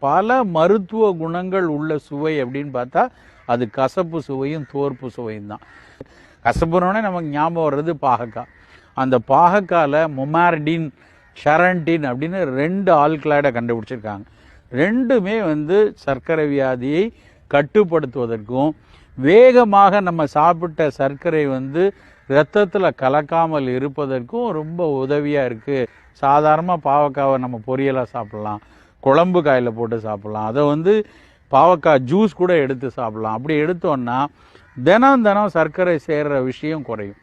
பல மருத்துவ குணங்கள் உள்ள சுவை அப்படின்னு பார்த்தா அது கசப்பு சுவையும் தோற்பு சுவையும் தான். கசப்புனோடனே நமக்கு ஞாபகம் வர்றது பாகக்காய். அந்த பாகக்காயில் மொமார்டின், ஷரண்டின் அப்படின்னு 2 ஆல்கலாய்டை கண்டுபிடிச்சிருக்காங்க. ரெண்டுமே சர்க்கரை வியாதியை கட்டுப்படுத்துவதற்கும் வேகமாக நம்ம சாப்பிட்ட சர்க்கரை இரத்தத்தில் கலக்காமல் இருப்பதற்கும் ரொம்ப உதவியாக இருக்குது. சாதாரணமாக பாவக்காவை நம்ம பொரியலாக சாப்பிட்லாம், குழம்பு காயில் போட்டு சாப்பிட்லாம், அதை பாவக்காய் ஜூஸ் கூட எடுத்து சாப்பிட்லாம். அப்படி எடுத்தோன்னா தினம் சர்க்கரை சேர்கிற விஷயம் குறையும்.